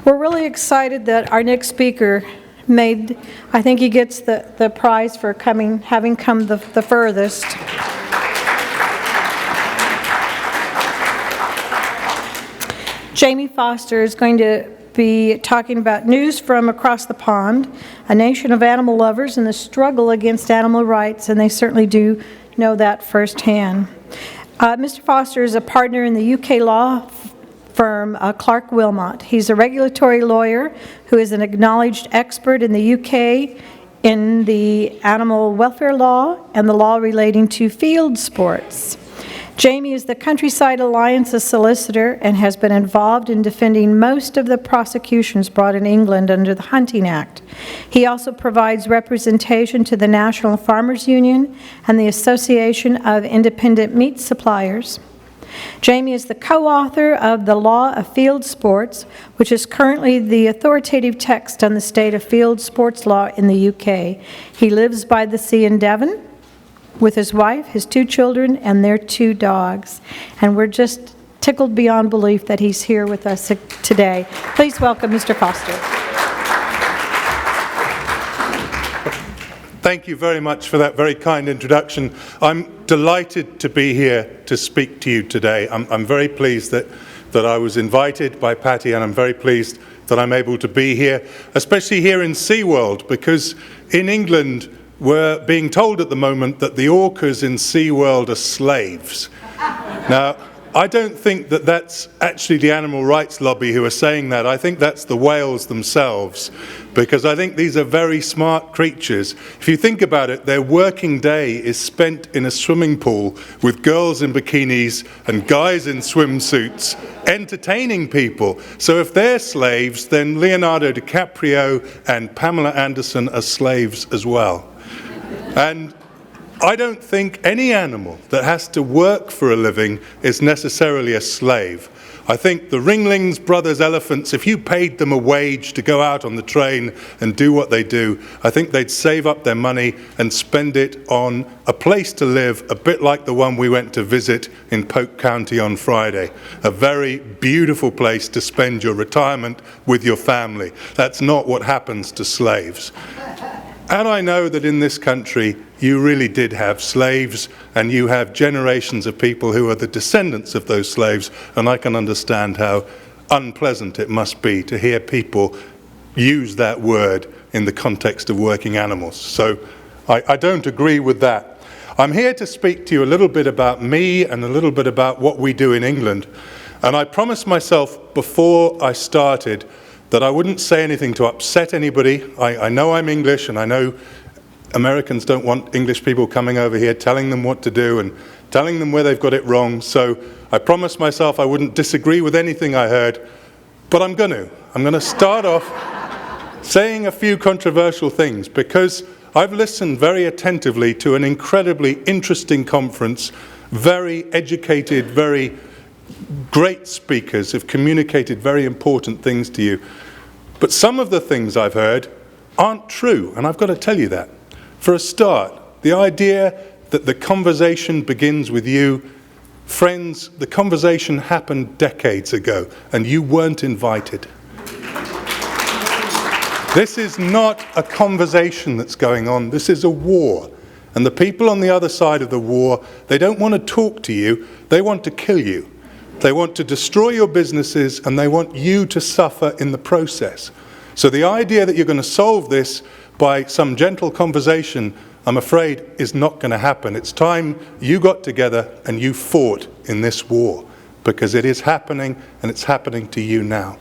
We're really excited that our next speaker I think he gets the prize for having come the furthest. Jamie Foster is going to be talking about news from across the pond, a nation of animal lovers and the struggle against animal rights, and they certainly do know that firsthand. Mr. Foster is a partner in the UK law firm Clark Wilmot. He's a regulatory lawyer who is an acknowledged expert in the UK in the animal welfare law and the law relating to field sports. Jamie is the Countryside Alliance's solicitor and has been involved in defending most of the prosecutions brought in England under the Hunting Act. He also provides representation to the National Farmers Union and the Association of Independent Meat Suppliers. Jamie is the co-author of The Law of Field Sports, which is currently the authoritative text on the state of field sports law in the UK. He lives by the sea in Devon with his wife, his 2 children, and their 2 dogs. And we're just tickled beyond belief that he's here with us today. Please welcome Mr. Foster. Thank you very much for that very kind introduction. I'm delighted to be here to speak to you today. I'm very pleased that I was invited by Patty, and I'm very pleased that I'm able to be here, especially here in SeaWorld, because in England we're being told at the moment that the orcas in SeaWorld are slaves. Now, I don't think that that's actually the animal rights lobby who are saying that. I think that's the whales themselves, because I think these are very smart creatures. If you think about it, their working day is spent in a swimming pool with girls in bikinis and guys in swimsuits entertaining people. So if they're slaves, then Leonardo DiCaprio and Pamela Anderson are slaves as well. And I don't think any animal that has to work for a living is necessarily a slave. I think the Ringlings brothers elephants, if you paid them a wage to go out on the train and do what they do, I think they'd save up their money and spend it on a place to live, a bit like the one we went to visit in Polk County on Friday. A very beautiful place to spend your retirement with your family. That's not what happens to slaves. And I know that in this country, you really did have slaves, and you have generations of people who are the descendants of those slaves, and I can understand how unpleasant it must be to hear people use that word in the context of working animals. So I don't agree with that. I'm here to speak to you a little bit about me and a little bit about what we do in England. And I promised myself before I started that I wouldn't say anything to upset anybody. I know I'm English, and I know Americans don't want English people coming over here telling them what to do and telling them where they've got it wrong. So I promised myself I wouldn't disagree with anything I heard, but I'm going to start off saying a few controversial things, because I've listened very attentively to an incredibly interesting conference. Very educated, very great speakers have communicated very important things to you. But some of the things I've heard aren't true, and I've got to tell you that. For a start, the idea that the conversation begins with you, friends, the conversation happened decades ago, and you weren't invited. This is not a conversation that's going on, this is a war. And the people on the other side of the war, they don't want to talk to you, they want to kill you. They want to destroy your businesses, and they want you to suffer in the process. So the idea that you're going to solve this by some gentle conversation, I'm afraid, is not going to happen. It's time you got together and you fought in this war, because it is happening, and it's happening to you now.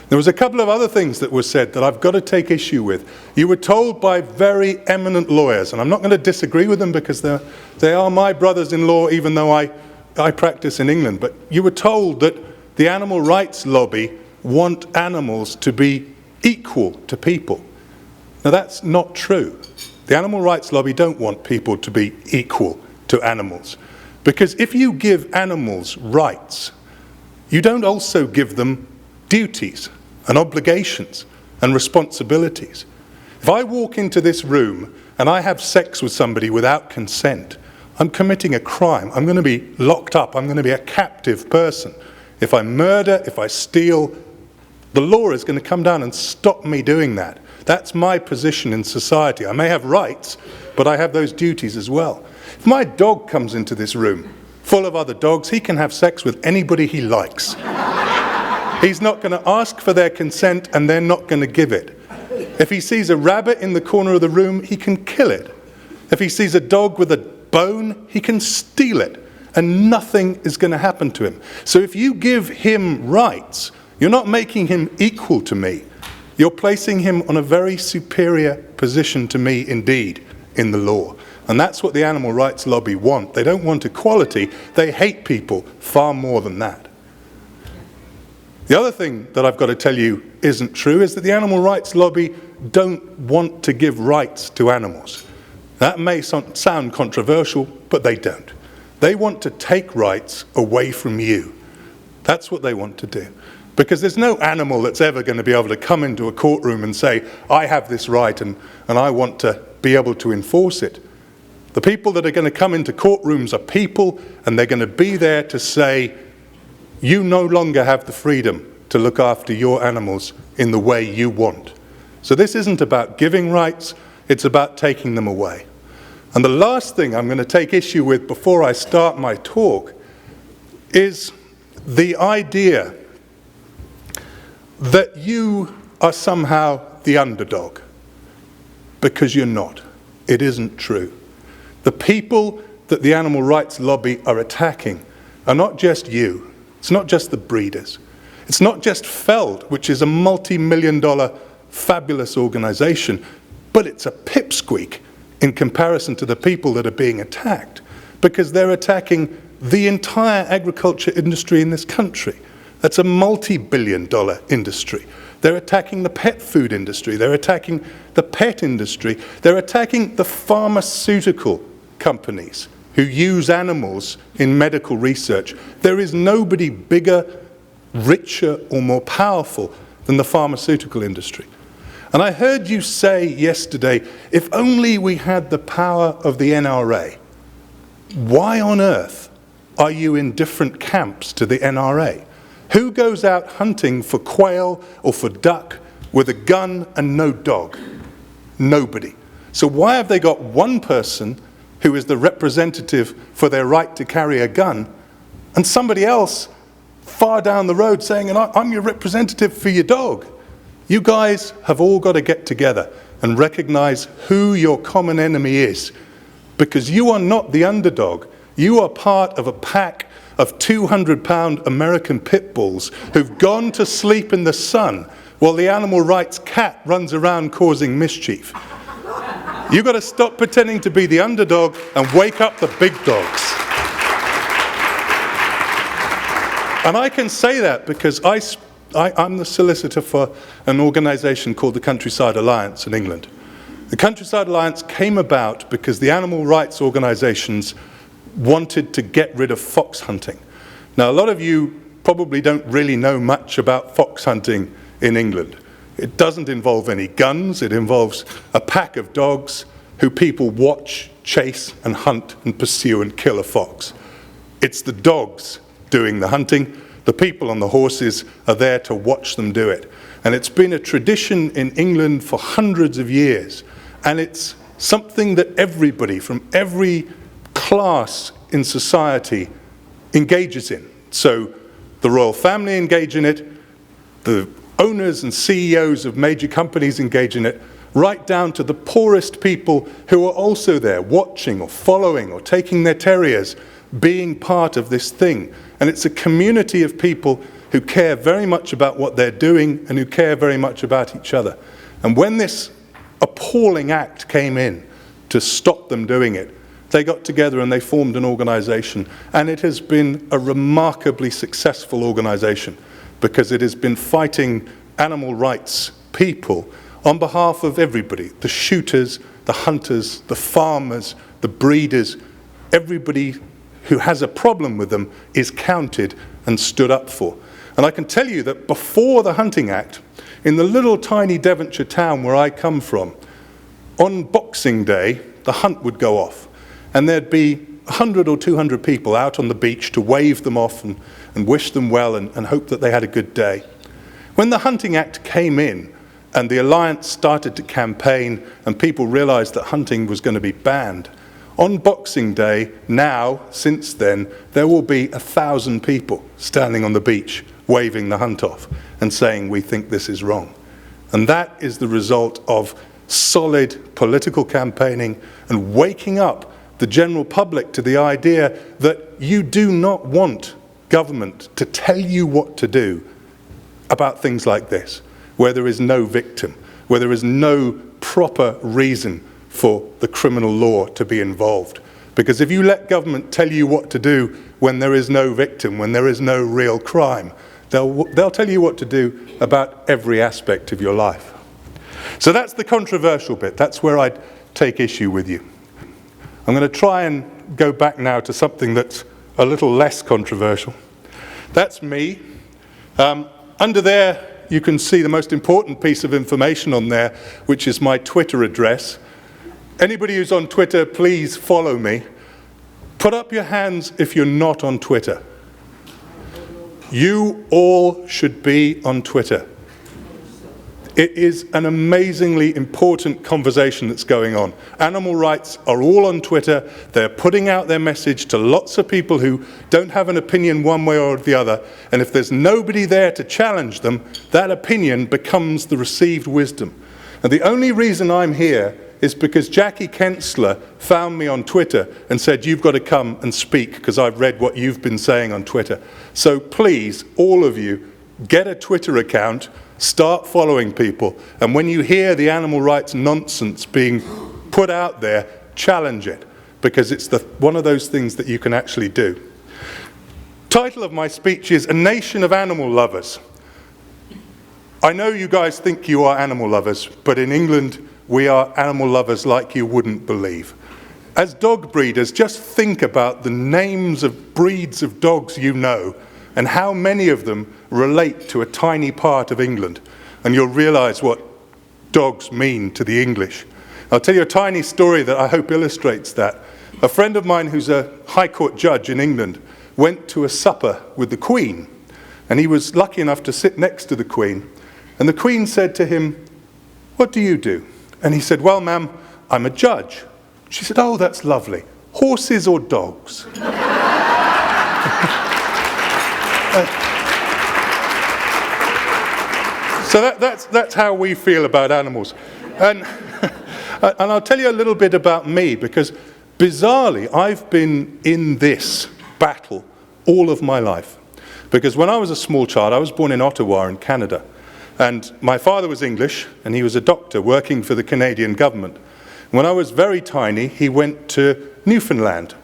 There was a couple of other things that were said that I've got to take issue with. You were told by very eminent lawyers, and I'm not going to disagree with them because they are my brothers-in-law, even though I practice in England, but you were told that the animal rights lobby want animals to be equal to people. Now that's not true. The animal rights lobby don't want people to be equal to animals, because if you give animals rights, you don't also give them duties and obligations and responsibilities. If I walk into this room and I have sex with somebody without consent, I'm committing a crime. I'm going to be locked up. I'm going to be a captive person. If I murder, if I steal, The law is going to come down and stop me doing that. That's my position in society. I may have rights, but I have those duties as well. If my dog comes into this room full of other dogs, he can have sex with anybody he likes. He's not going to ask for their consent, and they're not going to give it. If he sees a rabbit in the corner of the room, he can kill it. If he sees a dog with a bone, he can steal it, and nothing is going to happen to him. So if you give him rights, you're not making him equal to me. You're placing him on a very superior position to me indeed in the law. And that's what the animal rights lobby want. They don't want equality. They hate people far more than that. The other thing that I've got to tell you isn't true is that the animal rights lobby don't want to give rights to animals. That may sound controversial, but they don't. They want to take rights away from you. That's what they want to do. Because there's no animal that's ever going to be able to come into a courtroom and say, I have this right and I want to be able to enforce it. The people that are going to come into courtrooms are people, and they're going to be there to say, you no longer have the freedom to look after your animals in the way you want. So this isn't about giving rights, it's about taking them away. And the last thing I'm going to take issue with before I start my talk is the idea that you are somehow the underdog, because you're not. It isn't true. The people that the animal rights lobby are attacking are not just you. It's not just the breeders. It's not just Feld, which is a multi-million-dollar fabulous organization, but it's a pipsqueak in comparison to the people that are being attacked, because they're attacking the entire agriculture industry in this country. That's a multi-billion-dollar industry. They're attacking the pet food industry. They're attacking the pet industry. They're attacking the pharmaceutical companies who use animals in medical research. There is nobody bigger, richer, or more powerful than the pharmaceutical industry. And I heard you say yesterday, if only we had the power of the NRA. Why on earth are you in different camps to the NRA? Who goes out hunting for quail or for duck with a gun and no dog? Nobody. So why have they got one person who is the representative for their right to carry a gun, and somebody else far down the road saying, I'm your representative for your dog? You guys have all got to get together and recognize who your common enemy is, because you are not the underdog. You are part of a pack of 200-pound American pit bulls who've gone to sleep in the sun while the animal rights cat runs around causing mischief. You've got to stop pretending to be the underdog and wake up the big dogs. And I can say that because I'm the solicitor for an organization called the Countryside Alliance in England. The Countryside Alliance came about because the animal rights organizations wanted to get rid of fox hunting. Now, a lot of you probably don't really know much about fox hunting in England. It doesn't involve any guns. It involves a pack of dogs who people watch, chase, and hunt and pursue and kill a fox. It's the dogs doing the hunting. The people on the horses are there to watch them do it. And it's been a tradition in England for hundreds of years. And it's something that everybody from every class in society engages in. So the royal family engage in it, the owners and CEOs of major companies engage in it, right down to the poorest people who are also there watching or following or taking their terriers, being part of this thing. And it's a community of people who care very much about what they're doing and who care very much about each other. And when this appalling act came in to stop them doing it, they got together and they formed an organization. And it has been a remarkably successful organization because it has been fighting animal rights people on behalf of everybody, the shooters, the hunters, the farmers, the breeders. Everybody who has a problem with them is counted and stood up for. And I can tell you that before the Hunting Act, in the little tiny Devonshire town where I come from, on Boxing Day, the hunt would go off. And there'd be 100 or 200 people out on the beach to wave them off and wish them well and hope that they had a good day. When the Hunting Act came in and the Alliance started to campaign and people realized that hunting was going to be banned, on Boxing Day, now, since then, there will be 1,000 people standing on the beach waving the hunt off and saying, we think this is wrong. And that is the result of solid political campaigning and waking up the general public to the idea that you do not want government to tell you what to do about things like this, where there is no victim, where there is no proper reason for the criminal law to be involved. Because if you let government tell you what to do when there is no victim, when there is no real crime, they'll tell you what to do about every aspect of your life. So that's the controversial bit. That's where I'd take issue with you. I'm going to try and go back now to something that's a little less controversial. That's me. Under there, you can see the most important piece of information on there, which is my Twitter address. Anybody who's on Twitter, please follow me. Put up your hands if you're not on Twitter. You all should be on Twitter. It is an amazingly important conversation that's going on. Animal rights are all on Twitter. They're putting out their message to lots of people who don't have an opinion one way or the other. And if there's nobody there to challenge them, that opinion becomes the received wisdom. And the only reason I'm here is because Jackie Kensler found me on Twitter and said, you've got to come and speak because I've read what you've been saying on Twitter. So please, all of you, get a Twitter account, start following people, and when you hear the animal rights nonsense being put out there, challenge it, because it's one of those things that you can actually do. Title of my speech is A Nation of Animal Lovers. I know you guys think you are animal lovers, but in England, we are animal lovers like you wouldn't believe. As dog breeders, just think about the names of breeds of dogs you know and how many of them relate to a tiny part of England, and you'll realize what dogs mean to the English. I'll tell you a tiny story that I hope illustrates that. A friend of mine who's a High Court judge in England went to a supper with the Queen, and he was lucky enough to sit next to the Queen, and the Queen said to him, "What do you do?" And he said, "Well, ma'am, I'm a judge." She said, "Oh, that's lovely. Horses or dogs?" So that's how we feel about animals. And I'll tell you a little bit about me, because bizarrely, I've been in this battle all of my life. Because when I was a small child, I was born in Ottawa in Canada. And my father was English, and he was a doctor working for the Canadian government. When I was very tiny, he went to Newfoundland.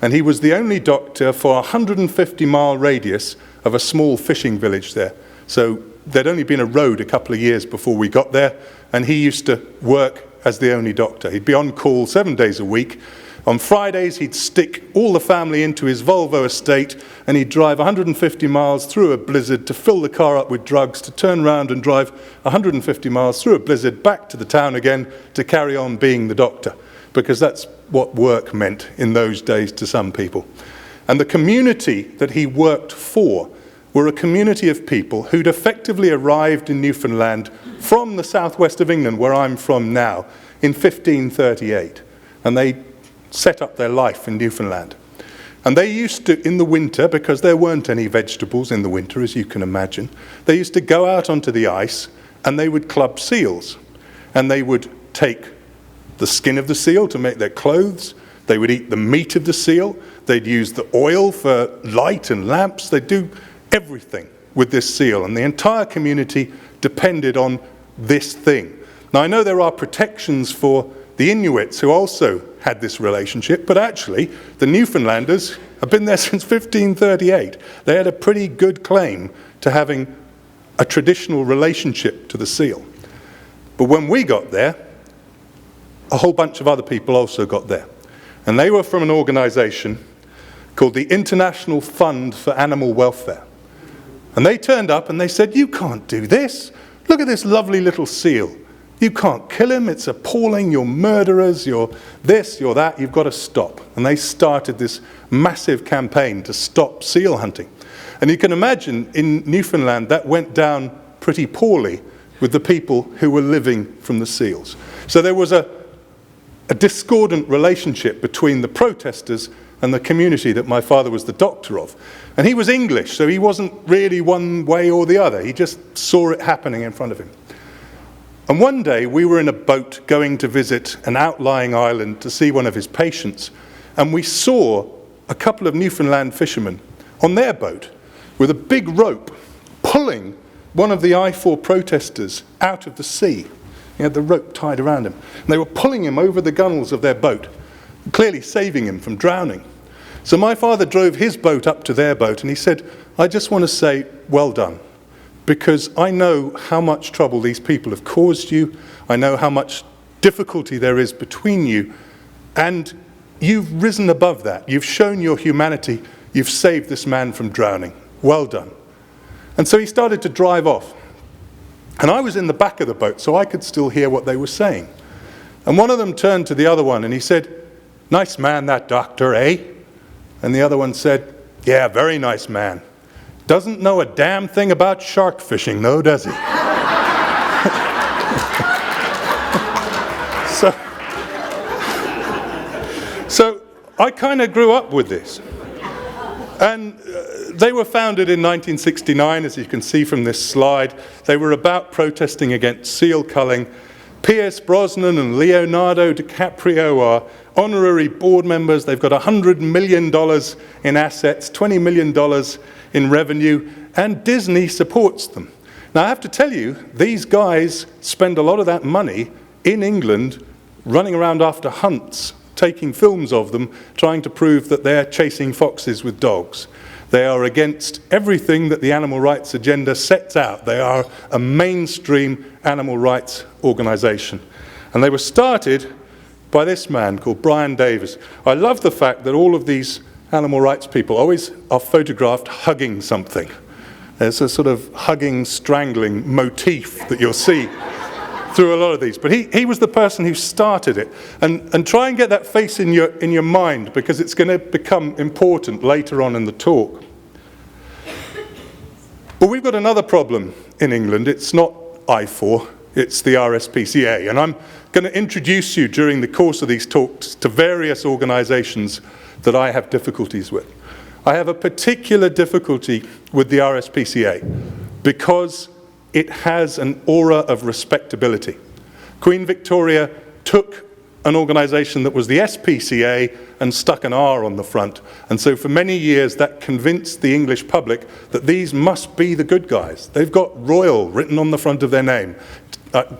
And he was the only doctor for a 150-mile radius of a small fishing village there. So there'd only been a road a couple of years before we got there, and he used to work as the only doctor. He'd be on call 7 days a week. On Fridays, he'd stick all the family into his Volvo estate, and he'd drive 150 miles through a blizzard to fill the car up with drugs, to turn around and drive 150 miles through a blizzard back to the town again to carry on being the doctor, because that's what work meant in those days to some people. And the community that he worked for were a community of people who'd effectively arrived in Newfoundland from the southwest of England, where I'm from now, in 1538. And they set up their life in Newfoundland. And they used to, in the winter, because there weren't any vegetables in the winter, as you can imagine, they used to go out onto the ice and they would club seals. And they would take the skin of the seal to make their clothes. They would eat the meat of the seal. They'd use the oil for light and lamps. They'd do everything with this seal. And the entire community depended on this thing. Now, I know there are protections for the Inuits who also had this relationship, but actually the Newfoundlanders have been there since 1538. They had a pretty good claim to having a traditional relationship to the seal. But when we got there, a whole bunch of other people also got there. And they were from an organization called the International Fund for Animal Welfare. And they turned up and they said, "You can't do this. Look at this lovely little seal. You can't kill him, it's appalling, you're murderers, you're this, you're that, you've got to stop." And they started this massive campaign to stop seal hunting. And you can imagine in Newfoundland that went down pretty poorly with the people who were living from the seals. So there was a discordant relationship between the protesters and the community that my father was the doctor of. And he was English, so he wasn't really one way or the other. He just saw it happening in front of him. And one day we were in a boat going to visit an outlying island to see one of his patients, and we saw a couple of Newfoundland fishermen on their boat with a big rope pulling one of the I4 protesters out of the sea. He had the rope tied around him. And they were pulling him over the gunwales of their boat, clearly saving him from drowning. So my father drove his boat up to their boat and he said, I just want to say, well done, because I know how much trouble these people have caused you. I know how much difficulty there is between you, and you've risen above that. You've shown your humanity. You've saved this man from drowning. Well done. And so he started to drive off. And I was in the back of the boat, so I could still hear what they were saying. And one of them turned to the other one and he said, nice man, that doctor, eh? And the other one said, yeah, very nice man. Doesn't know a damn thing about shark fishing, though, does he? So I kind of grew up with this. And they were founded in 1969, as you can see from this slide. They were about protesting against seal culling. Pierce Brosnan and Leonardo DiCaprio are honorary board members. They've got $100 million in assets, $20 million in revenue, and Disney supports them. Now, I have to tell you, these guys spend a lot of that money in England running around after hunts, taking films of them, trying to prove that they're chasing foxes with dogs. They are against everything that the animal rights agenda sets out. They are a mainstream animal rights organization. And they were started by this man called Brian Davis. I love the fact that all of these animal rights people always are photographed hugging something. There's a sort of hugging, strangling motif that you'll see through a lot of these. But he was the person who started it. And try and get that face in your mind, because it's going to become important later on in the talk. But we've got another problem in England. It's not I4, it's the RSPCA. And I'm going to introduce you during the course of these talks to various organizations that I have difficulties with. I have a particular difficulty with the RSPCA because it has an aura of respectability. Queen Victoria took an organization that was the SPCA and stuck an R on the front. And so for many years that convinced the English public that these must be the good guys. They've got Royal written on the front of their name.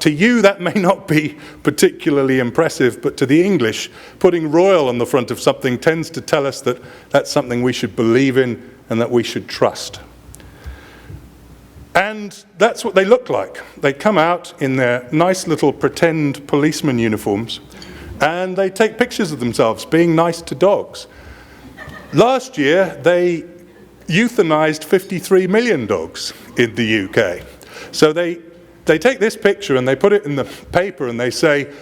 To you that may not be particularly impressive, but to the English, putting Royal on the front of something tends to tell us that that's something we should believe in and that we should trust. And that's what they look like. They come out in their nice little pretend policeman uniforms and they take pictures of themselves being nice to dogs. Last year, they euthanized 53 million dogs in the UK. So they take this picture and they put it in the paper and they say,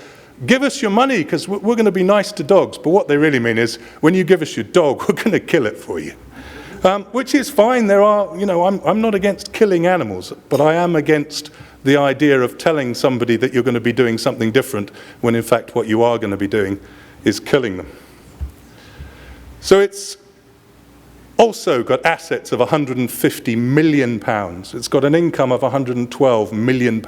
give us your money because we're going to be nice to dogs. But what they really mean is, when you give us your dog, we're going to kill it for you. Which is fine. There are, I'm not against killing animals, but I am against the idea of telling somebody that you're going to be doing something different when in fact what you are going to be doing is killing them. So it's also got assets of £150 million. It's got an income of £112 million.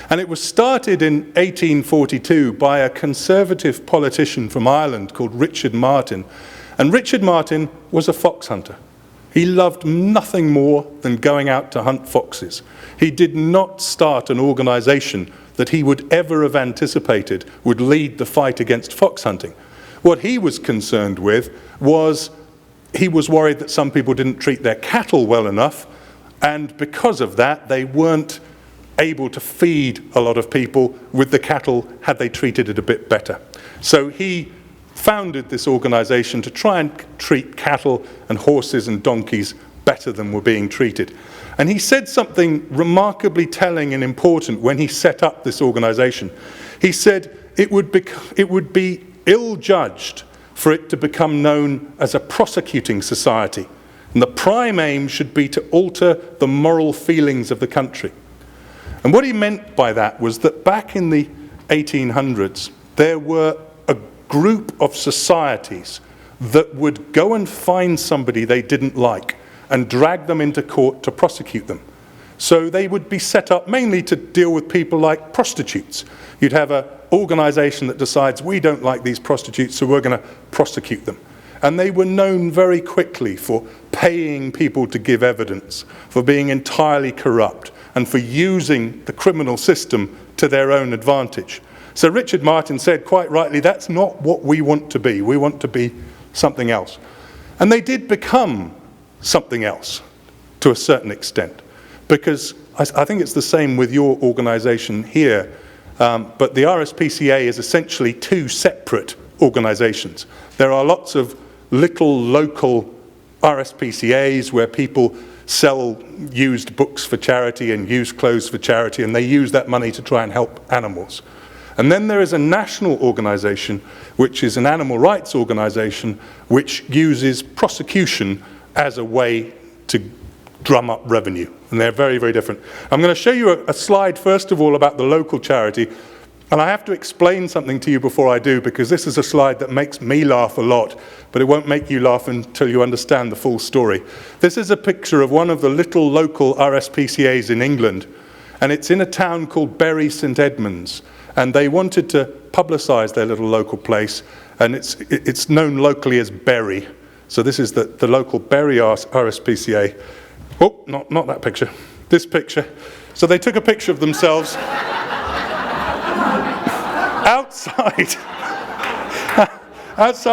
And it was started in 1842 by a conservative politician from Ireland called Richard Martin. And Richard Martin was a fox hunter. He loved nothing more than going out to hunt foxes. He did not start an organization that he would ever have anticipated would lead the fight against fox hunting. What he was concerned with was he was worried that some people didn't treat their cattle well enough, and because of that, they weren't able to feed a lot of people with the cattle had they treated it a bit better. So he founded this organization to try and treat cattle and horses and donkeys better than were being treated. And he said something remarkably telling and important when he set up this organization. He said it would be ill-judged for it to become known as a prosecuting society. And the prime aim should be to alter the moral feelings of the country. And what he meant by that was that back in the 1800s, there were a group of societies that would go and find somebody they didn't like and drag them into court to prosecute them. So they would be set up mainly to deal with people like prostitutes. You'd have an organization that decides, we don't like these prostitutes, so we're going to prosecute them. And they were known very quickly for paying people to give evidence, for being entirely corrupt, and for using the criminal system to their own advantage. So Richard Martin said, quite rightly, that's not what we want to be. We want to be something else. And they did become something else to a certain extent, because I think it's the same with your organization here, but the RSPCA is essentially two separate organizations. There are lots of little local RSPCAs where people sell used books for charity and used clothes for charity, and they use that money to try and help animals. And then there is a national organization, which is an animal rights organization, which uses prosecution as a way to drum up revenue. And they're very, very different. I'm going to show you a slide, first of all, about the local charity. And I have to explain something to you before I do, because this is a slide that makes me laugh a lot, but it won't make you laugh until you understand the full story. This is a picture of one of the little local RSPCAs in England, and it's in a town called Bury St Edmunds. And they wanted to publicise their little local place, and it's known locally as Bury. So this is the local Bury RSPCA. Oh, not that picture. This picture. So they took a picture of themselves outside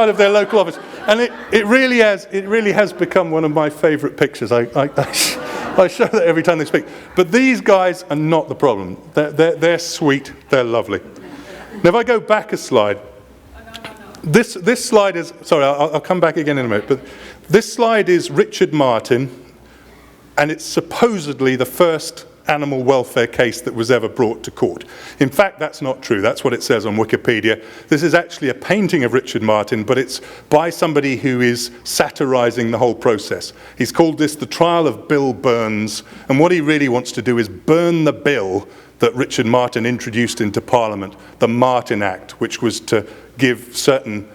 of their local office, and it really has become one of my favourite pictures. I show that every time they speak. But these guys are not the problem. They're sweet. They're lovely. Now, if I go back a slide, this slide is, sorry, I'll come back again in a minute, but this slide is Richard Martin, and it's supposedly the first animal welfare case that was ever brought to court. In fact, that's not true. That's what it says on Wikipedia. This is actually a painting of Richard Martin, but it's by somebody who is satirizing the whole process. He's called this the trial of Bill Burns, and what he really wants to do is burn the bill that Richard Martin introduced into Parliament, the Martin Act, which was to give certain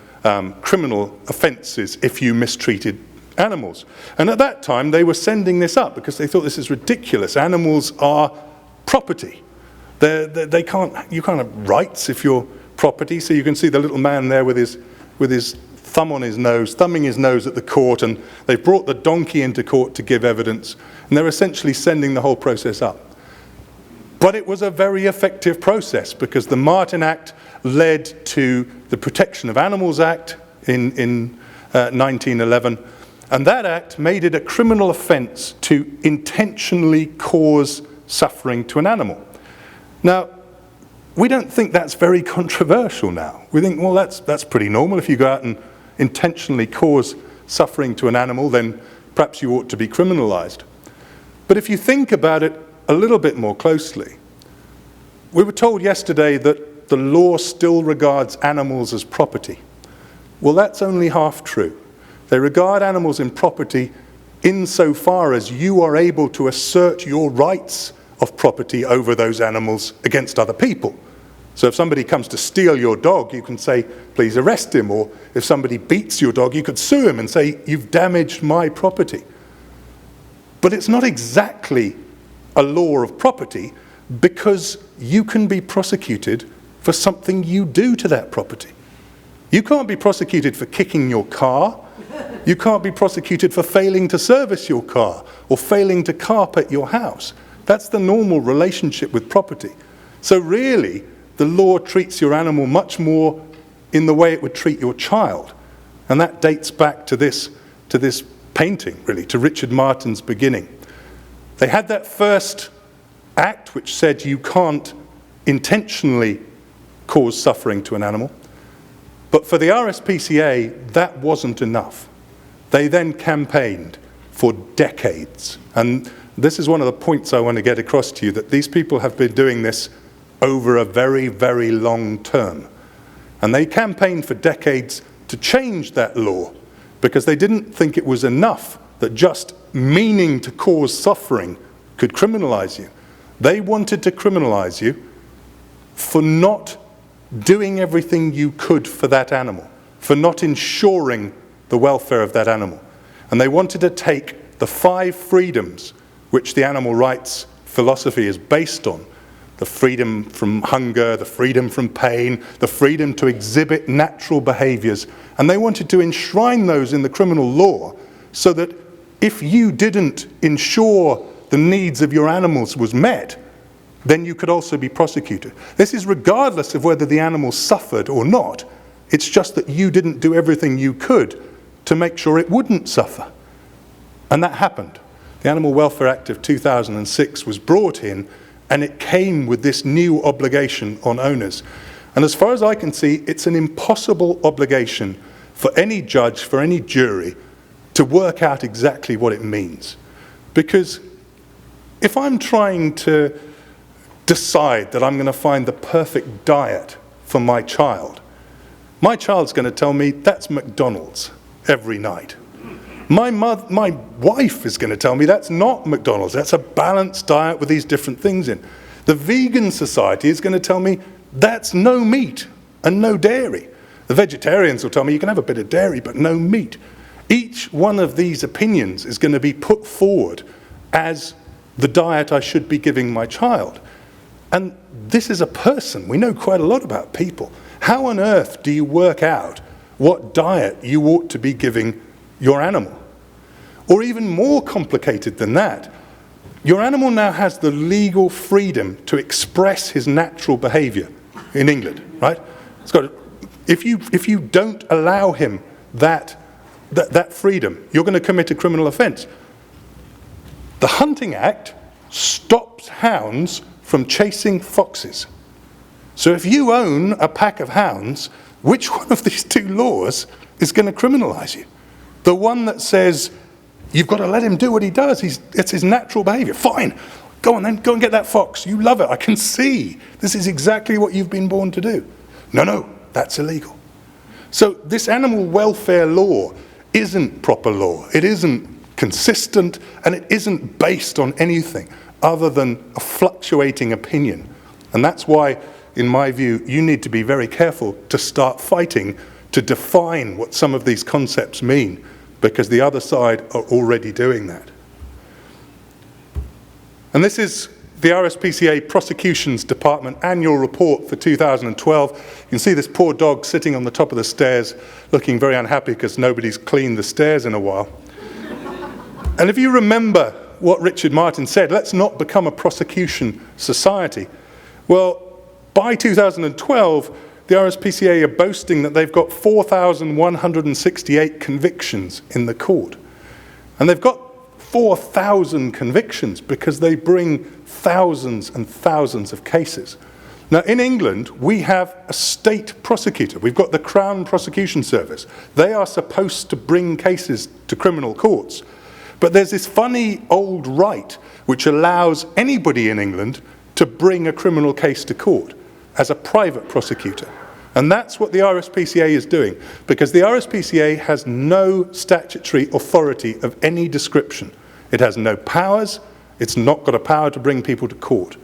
criminal offences if you mistreated animals. And at that time, they were sending this up because they thought this is ridiculous. Animals are property. You can't have rights if you're property. So you can see the little man there with his thumb on his nose, thumbing his nose at the court, and they've brought the donkey into court to give evidence, and they're essentially sending the whole process up. But it was a very effective process because the Martin Act led to the Protection of Animals Act in 1911. And that act made it a criminal offence to intentionally cause suffering to an animal. Now, we don't think that's very controversial now. We think, well, that's pretty normal. If you go out and intentionally cause suffering to an animal, then perhaps you ought to be criminalised. But if you think about it a little bit more closely, we were told yesterday that the law still regards animals as property. Well, that's only half true. They regard animals in property insofar as you are able to assert your rights of property over those animals against other people. So if somebody comes to steal your dog, you can say, please arrest him. Or if somebody beats your dog, you could sue him and say, you've damaged my property. But it's not exactly a law of property because you can be prosecuted for something you do to that property. You can't be prosecuted for kicking your car. You can't be prosecuted for failing to service your car or failing to carpet your house. That's the normal relationship with property. So really, the law treats your animal much more in the way it would treat your child. And that dates back to this painting, really, to Richard Martin's beginning. They had that first act which said you can't intentionally cause suffering to an animal. But for the RSPCA, that wasn't enough. They then campaigned for decades. And this is one of the points I want to get across to you, that these people have been doing this over a very, very long term. And they campaigned for decades to change that law because they didn't think it was enough that just meaning to cause suffering could criminalize you. They wanted to criminalize you for not doing everything you could for that animal, for not ensuring the welfare of that animal. And they wanted to take the 5 freedoms which the animal rights philosophy is based on, the freedom from hunger, the freedom from pain, the freedom to exhibit natural behaviors, and they wanted to enshrine those in the criminal law so that if you didn't ensure the needs of your animals was met, then you could also be prosecuted. This is regardless of whether the animal suffered or not. It's just that you didn't do everything you could to make sure it wouldn't suffer. And that happened. The Animal Welfare Act of 2006 was brought in, and it came with this new obligation on owners. And as far as I can see, it's an impossible obligation for any judge, for any jury, to work out exactly what it means. Because if I'm trying to decide that I'm going to find the perfect diet for my child's going to tell me that's McDonald's every night. My wife is going to tell me that's not McDonald's, that's a balanced diet with these different things in. The vegan society is going to tell me that's no meat and no dairy. The vegetarians will tell me you can have a bit of dairy but no meat. Each one of these opinions is going to be put forward as the diet I should be giving my child. And this is a person. We know quite a lot about people. How on earth do you work out what diet you ought to be giving your animal? Or even more complicated than that, your animal now has the legal freedom to express his natural behavior in England, right? It's got to, if you don't allow him that freedom, you're going to commit a criminal offence. The Hunting Act stops hounds from chasing foxes. So if you own a pack of hounds, which one of these 2 laws is going to criminalise you? The one that says you've got to let him do what he does, it's his natural behaviour. Fine, go on then, go and get that fox. You love it, I can see. This is exactly what you've been born to do. No, that's illegal. So this animal welfare law isn't proper law. It isn't consistent, and it isn't based on anything other than a fluctuating opinion. And that's why, in my view, you need to be very careful to start fighting to define what some of these concepts mean, because the other side are already doing that. And this is the RSPCA Prosecutions Department annual report for 2012. You can see this poor dog sitting on the top of the stairs looking very unhappy because nobody's cleaned the stairs in a while. And if you remember what Richard Martin said, let's not become a prosecution society. Well, by 2012, the RSPCA are boasting that they've got 4,168 convictions in the court. And they've got 4,000 convictions because they bring thousands and thousands of cases. Now, in England, we have a state prosecutor. We've got the Crown Prosecution Service. They are supposed to bring cases to criminal courts. But there's this funny old right which allows anybody in England to bring a criminal case to court as a private prosecutor. And that's what the RSPCA is doing, because the RSPCA has no statutory authority of any description. It has no powers, it's not got a power to bring people to court.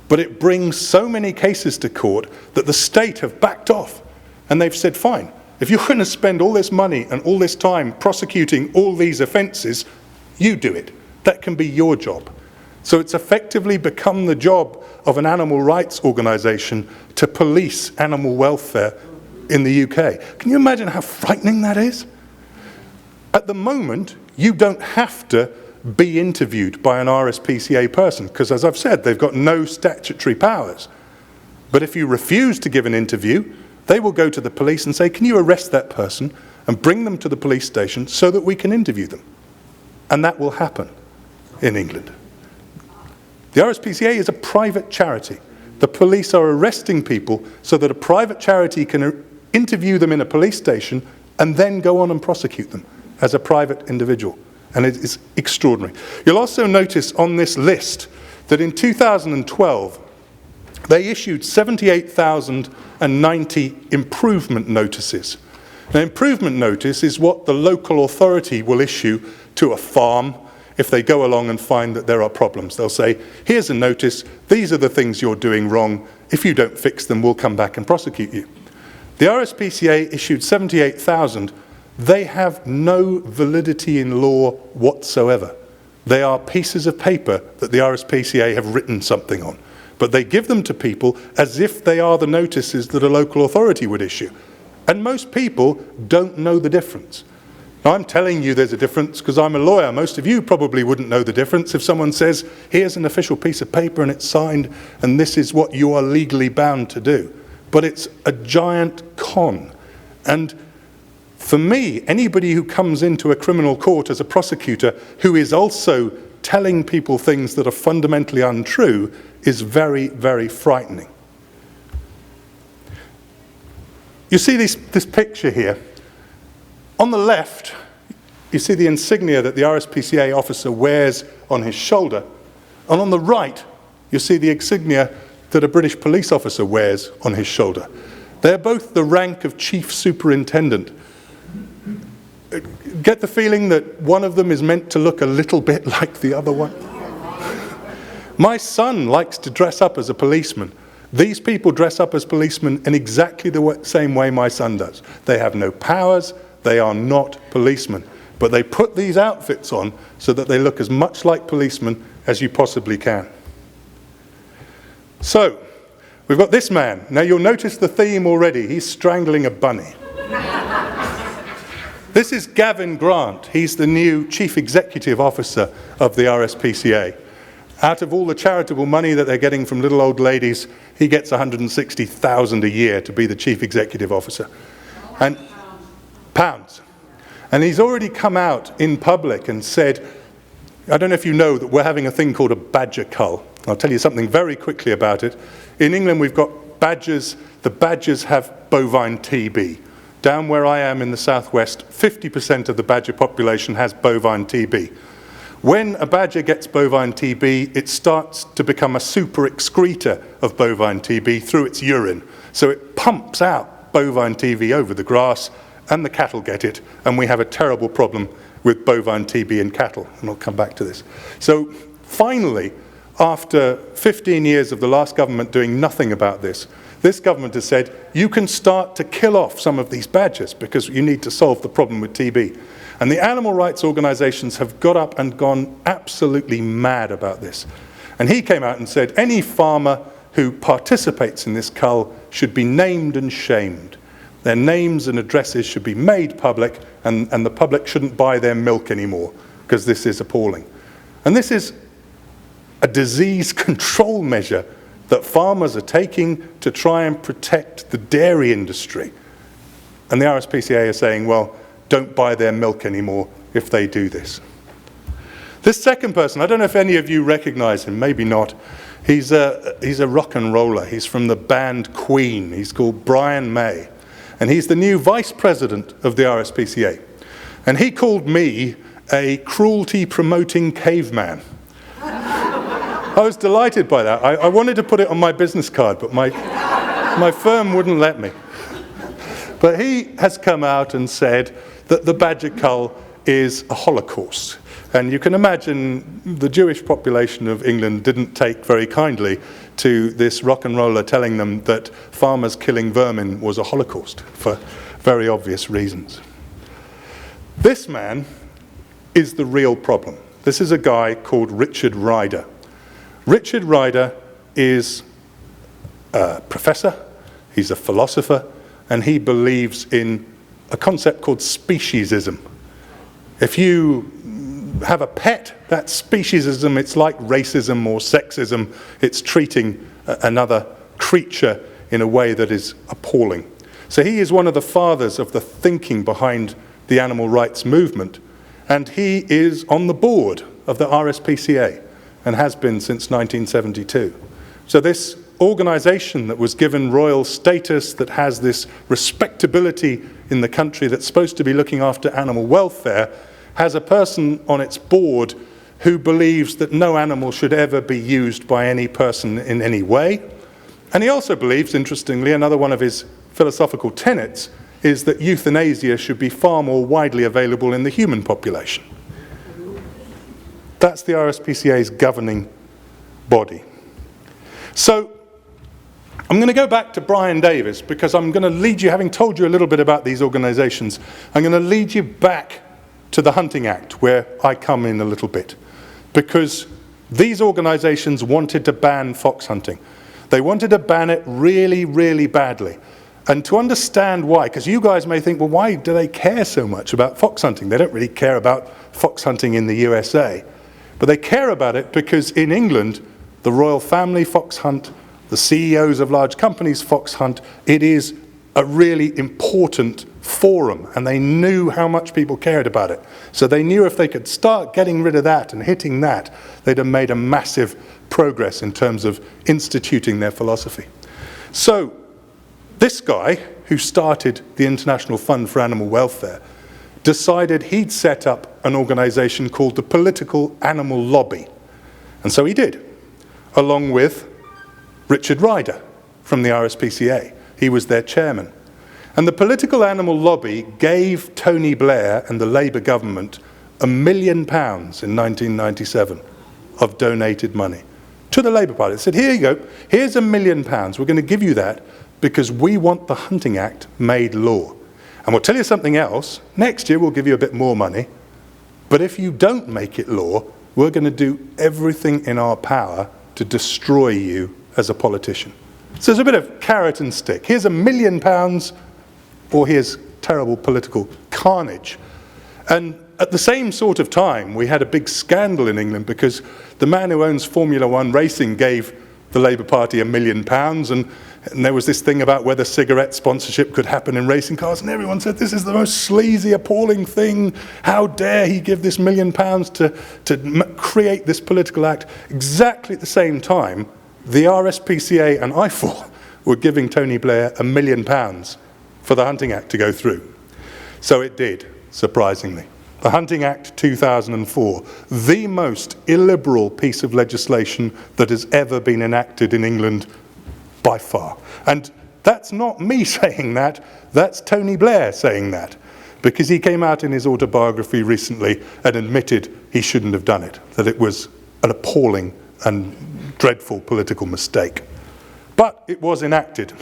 But it brings so many cases to court that the state have backed off. And they've said, fine, if you're going to spend all this money and all this time prosecuting all these offences, you do it. That can be your job. So it's effectively become the job of an animal rights organisation to police animal welfare in the UK. Can you imagine how frightening that is? At the moment, you don't have to be interviewed by an RSPCA person, because as I've said, they've got no statutory powers. But if you refuse to give an interview, they will go to the police and say, can you arrest that person and bring them to the police station so that we can interview them? And that will happen in England. The RSPCA is a private charity. The police are arresting people so that a private charity can interview them in a police station and then go on and prosecute them as a private individual. And it is extraordinary. You'll also notice on this list that in 2012, they issued 78,090 improvement notices. An improvement notice is what the local authority will issue to a farm if they go along and find that there are problems. They'll say, here's a notice, these are the things you're doing wrong, if you don't fix them, we'll come back and prosecute you. The RSPCA issued 78,000. They have no validity in law whatsoever. They are pieces of paper that the RSPCA have written something on. But they give them to people as if they are the notices that a local authority would issue. And most people don't know the difference. Now, I'm telling you there's a difference because I'm a lawyer. Most of you probably wouldn't know the difference if someone says, here's an official piece of paper and it's signed and this is what you are legally bound to do. But it's a giant con. And for me, anybody who comes into a criminal court as a prosecutor who is also telling people things that are fundamentally untrue is very, very frightening. You see this picture here. On the left, you see the insignia that the RSPCA officer wears on his shoulder. And on the right, you see the insignia that a British police officer wears on his shoulder. They're both the rank of chief superintendent. Get the feeling that one of them is meant to look a little bit like the other one? My son likes to dress up as a policeman. These people dress up as policemen in exactly the same way my son does. They have no powers, they are not policemen. But they put these outfits on so that they look as much like policemen as you possibly can. So, we've got this man. Now you'll notice the theme already. He's strangling a bunny. This is Gavin Grant. He's the new Chief Executive Officer of the RSPCA. Out of all the charitable money that they're getting from little old ladies, he gets 160,000 a year to be the Chief Executive Officer. And pounds. And he's already come out in public and said, I don't know if you know that we're having a thing called a badger cull. I'll tell you something very quickly about it. In England we've got badgers. The badgers have bovine TB. Down where I am in the southwest, 50% of the badger population has bovine TB. When a badger gets bovine TB, it starts to become a super excretor of bovine TB through its urine. So it pumps out bovine TB over the grass, and the cattle get it, and we have a terrible problem with bovine TB in cattle, and I'll come back to this. So finally, after 15 years of the last government doing nothing about this, this government has said, you can start to kill off some of these badgers because you need to solve the problem with TB. And the animal rights organizations have got up and gone absolutely mad about this. And he came out and said, any farmer who participates in this cull should be named and shamed. Their names and addresses should be made public, and the public shouldn't buy their milk anymore, because this is appalling. And this is a disease control measure that farmers are taking to try and protect the dairy industry. And the RSPCA is saying, well, don't buy their milk anymore if they do this. This second person, I don't know if any of you recognize him, maybe not. He's a rock and roller. He's from the band Queen. He's called Brian May. And he's the new vice president of the RSPCA. And he called me a cruelty-promoting caveman. I was delighted by that. I wanted to put it on my business card, but my firm wouldn't let me. But he has come out and said that the badger cull is a Holocaust. And you can imagine the Jewish population of England didn't take very kindly to this rock and roller telling them that farmers killing vermin was a Holocaust for very obvious reasons. This man is the real problem. This is a guy called Richard Ryder. Richard Ryder is a professor, he's a philosopher, and he believes in a concept called speciesism. If you have a pet, that's speciesism. It's like racism or sexism. It's treating another creature in a way that is appalling. So he is one of the fathers of the thinking behind the animal rights movement, and he is on the board of the RSPCA and has been since 1972. So this organization that was given royal status, that has this respectability in the country, that's supposed to be looking after animal welfare, has a person on its board who believes that no animal should ever be used by any person in any way. And he also believes, interestingly, another one of his philosophical tenets is that euthanasia should be far more widely available in the human population. That's the RSPCA's governing body. So I'm going to go back to Brian Davis because I'm going to lead you, having told you a little bit about these organizations, I'm going to lead you back to the Hunting Act, where I come in a little bit. Because these organizations wanted to ban fox hunting. They wanted to ban it really, really badly. And to understand why, because you guys may think, well, why do they care so much about fox hunting? They don't really care about fox hunting in the USA. But they care about it because in England, the royal family fox hunt, the CEOs of large companies fox hunt. It is a really important forum, and they knew how much people cared about it. So they knew if they could start getting rid of that and hitting that, they'd have made a massive progress in terms of instituting their philosophy. So this guy, who started the International Fund for Animal Welfare, decided he'd set up an organization called the Political Animal Lobby. And so he did, along with Richard Ryder from the RSPCA. He was their chairman. And the Political Animal Lobby gave Tony Blair and the Labour government £1 million in 1997 of donated money to the Labour Party. They said, here you go, here's £1 million, we're going to give you that because we want the Hunting Act made law. And we'll tell you something else, next year we'll give you a bit more money, but if you don't make it law, we're going to do everything in our power to destroy you as a politician. So there's a bit of carrot and stick. Here's £1 million, or here's terrible political carnage. And at the same sort of time, we had a big scandal in England because the man who owns Formula One racing gave the Labour Party £1 million, and there was this thing about whether cigarette sponsorship could happen in racing cars, and everyone said, this is the most sleazy, appalling thing. How dare he give this £1 million to create this political act? Exactly at the same time, the RSPCA and IFOR were giving Tony Blair £1 million for the Hunting Act to go through. So it did, surprisingly. The Hunting Act 2004, the most illiberal piece of legislation that has ever been enacted in England by far. And that's not me saying that, that's Tony Blair saying that, because he came out in his autobiography recently and admitted he shouldn't have done it, that it was an appalling and dreadful political mistake. But it was enacted.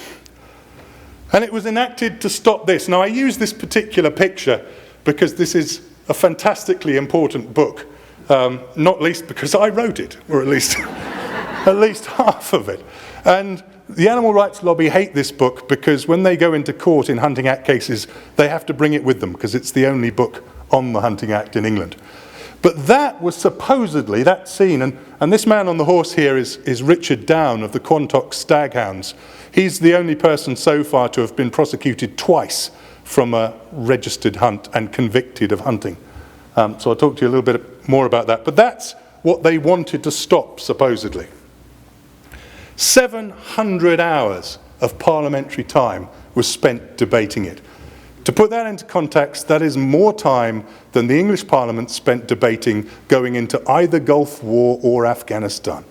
And it was enacted to stop this. Now, I use this particular picture because this is a fantastically important book, not least because I wrote it, or at least half of it. And the animal rights lobby hate this book because when they go into court in Hunting Act cases, they have to bring it with them because it's the only book on the Hunting Act in England. But that was supposedly, that scene, and this man on the horse here is Richard Down of the Quantock Staghounds. He's the only person so far to have been prosecuted twice from a registered hunt and convicted of hunting. So I'll talk to you a little bit more about that. But that's what they wanted to stop, supposedly. 700 hours of parliamentary time was spent debating it. To put that into context, that is more time than the English Parliament spent debating going into either Gulf War or Afghanistan.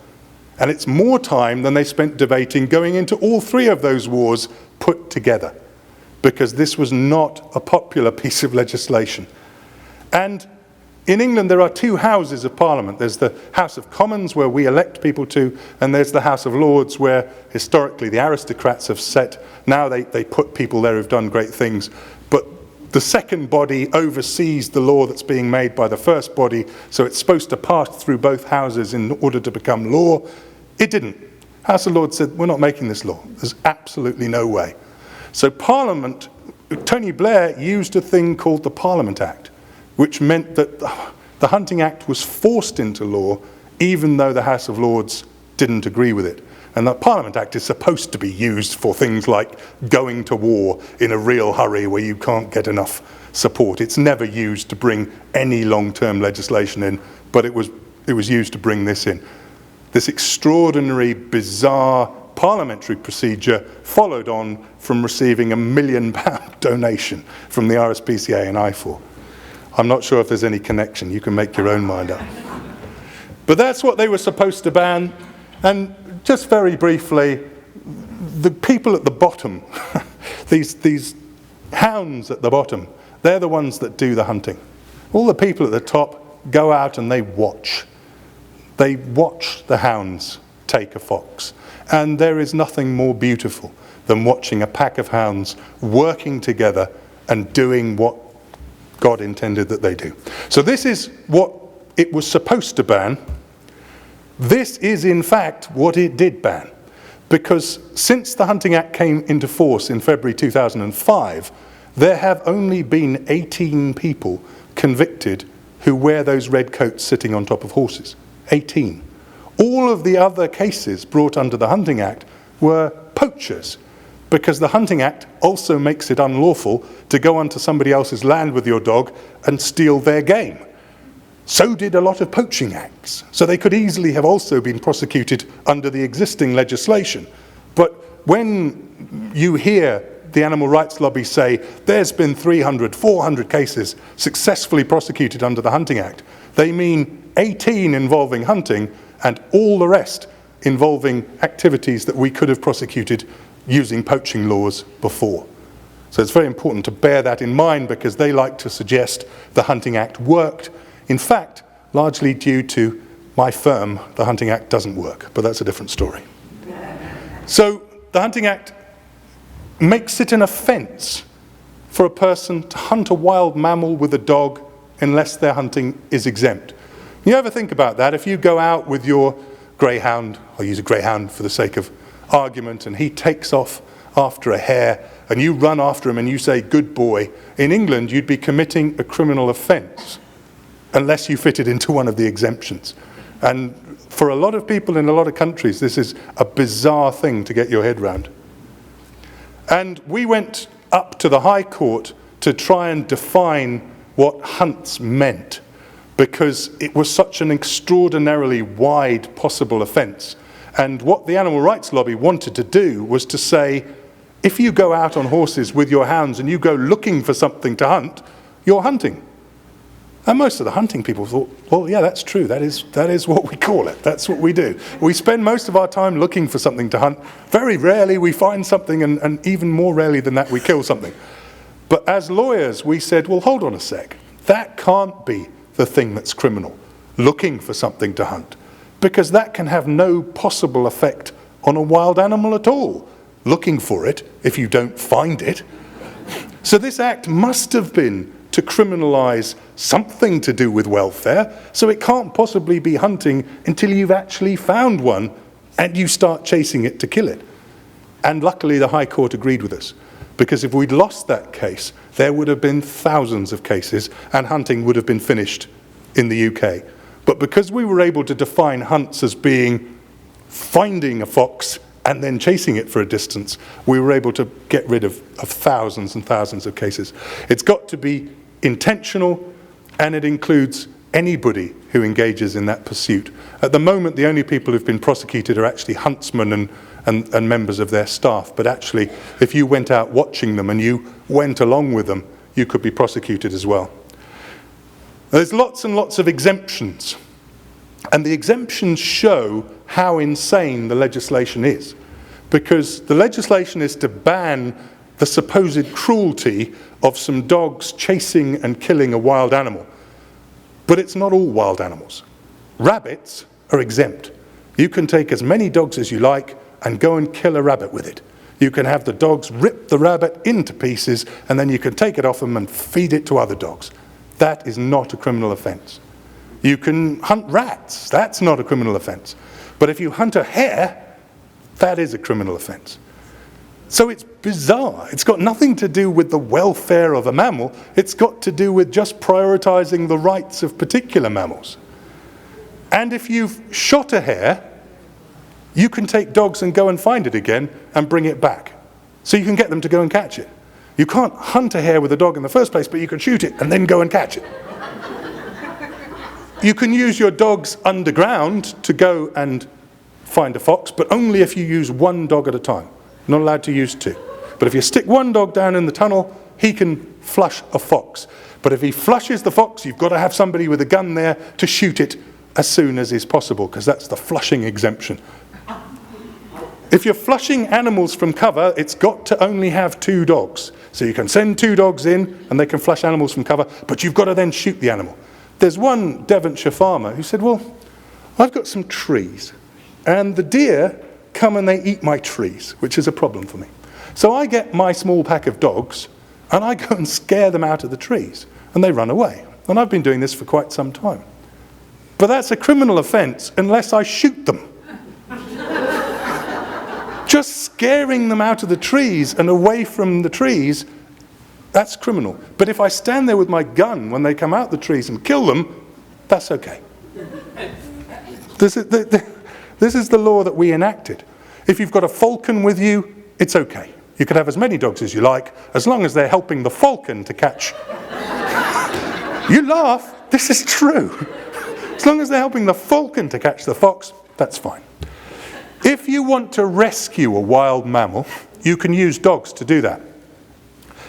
And it's more time than they spent debating going into all three of those wars put together, because this was not a popular piece of legislation. And in England, there are two houses of Parliament. There's the House of Commons, where we elect people to, and there's the House of Lords, where historically the aristocrats have set. Now they put people there who've done great things. But the second body oversees the law that's being made by the first body, so it's supposed to pass through both houses in order to become law. It didn't. House of Lords said, we're not making this law. There's absolutely no way. So Parliament, Tony Blair used a thing called the Parliament Act, which meant that the Hunting Act was forced into law even though the House of Lords didn't agree with it. And the Parliament Act is supposed to be used for things like going to war in a real hurry where you can't get enough support. It's never used to bring any long-term legislation in, but it was used to bring this in. This extraordinary, bizarre parliamentary procedure followed on from receiving £1 million donation from the RSPCA and IFOR. I'm not sure if there's any connection. You can make your own mind up. But that's what they were supposed to ban. And just very briefly, the people at the bottom, these hounds at the bottom, they're the ones that do the hunting. All the people at the top go out and they watch. They watch the hounds take a fox. And there is nothing more beautiful than watching a pack of hounds working together and doing what God intended that they do. So this is what it was supposed to ban. This is in fact what it did ban. Because since the Hunting Act came into force in February 2005, there have only been 18 people convicted who wear those red coats sitting on top of horses. 18. All of the other cases brought under the Hunting Act were poachers, because the Hunting Act also makes it unlawful to go onto somebody else's land with your dog and steal their game. So did a lot of poaching acts. So they could easily have also been prosecuted under the existing legislation. But when you hear the animal rights lobby say there's been 300, 400 cases successfully prosecuted under the Hunting Act, they mean 18 involving hunting and all the rest involving activities that we could have prosecuted using poaching laws before. So it's very important to bear that in mind, because they like to suggest the Hunting Act worked. In fact, largely due to my firm, the Hunting Act doesn't work, but that's a different story. So the Hunting Act makes it an offence for a person to hunt a wild mammal with a dog unless their hunting is exempt. You ever think about that? If you go out with your greyhound, I'll use a greyhound for the sake of argument, and he takes off after a hare, and you run after him and you say, "Good boy," in England you'd be committing a criminal offence unless you fitted into one of the exemptions. And for a lot of people in a lot of countries, this is a bizarre thing to get your head round. And we went up to the High Court to try and define what hunts meant, because it was such an extraordinarily wide possible offence. And what the animal rights lobby wanted to do was to say, if you go out on horses with your hounds and you go looking for something to hunt, you're hunting. And most of the hunting people thought, well, yeah, that's true. That is what we call it. That's what we do. We spend most of our time looking for something to hunt. Very rarely we find something, and even more rarely than that, we kill something. But as lawyers, we said, well, hold on a sec. That can't be the thing that's criminal, looking for something to hunt, because that can have no possible effect on a wild animal at all, looking for it if you don't find it. So this act must have been to criminalise something to do with welfare, so it can't possibly be hunting until you've actually found one and you start chasing it to kill it. And luckily the High Court agreed with us, because if we'd lost that case, there would have been thousands of cases and hunting would have been finished in the UK. But because we were able to define hunts as being finding a fox and then chasing it for a distance, we were able to get rid of thousands and thousands of cases. It's got to be intentional, and it includes anybody who engages in that pursuit. At the moment, the only people who've been prosecuted are actually huntsmen and members of their staff, but actually, if you went out watching them and you went along with them, you could be prosecuted as well. There's lots and lots of exemptions, and the exemptions show how insane the legislation is, because the legislation is to ban the supposed cruelty of some dogs chasing and killing a wild animal. But it's not all wild animals. Rabbits are exempt. You can take as many dogs as you like and go and kill a rabbit with it. You can have the dogs rip the rabbit into pieces, and then you can take it off them and feed it to other dogs. That is not a criminal offence. You can hunt rats. That's not a criminal offence. But if you hunt a hare, that is a criminal offence. So it's bizarre. It's got nothing to do with the welfare of a mammal. It's got to do with just prioritising the rights of particular mammals. And if you've shot a hare, you can take dogs and go and find it again and bring it back. So you can get them to go and catch it. You can't hunt a hare with a dog in the first place, but you can shoot it and then go and catch it. You can use your dogs underground to go and find a fox, but only if you use one dog at a time. You're not allowed to use two. But if you stick one dog down in the tunnel, he can flush a fox. But if he flushes the fox, you've got to have somebody with a gun there to shoot it as soon as is possible, because that's the flushing exemption. If you're flushing animals from cover, it's got to only have two dogs. So you can send two dogs in and they can flush animals from cover, but you've got to then shoot the animal. There's one Devonshire farmer who said, well, I've got some trees, and the deer come and they eat my trees, which is a problem for me. So I get my small pack of dogs, and I go and scare them out of the trees, and they run away. And I've been doing this for quite some time. But that's a criminal offence unless I shoot them. Just scaring them out of the trees and away from the trees, that's criminal. But if I stand there with my gun when they come out the trees and kill them, that's okay. This is the law that we enacted. If you've got a falcon with you, it's okay. You can have as many dogs as you like, as long as they're helping the falcon to catch. You laugh, this is true. As long as they're helping the falcon to catch the fox, that's fine. If you want to rescue a wild mammal, you can use dogs to do that.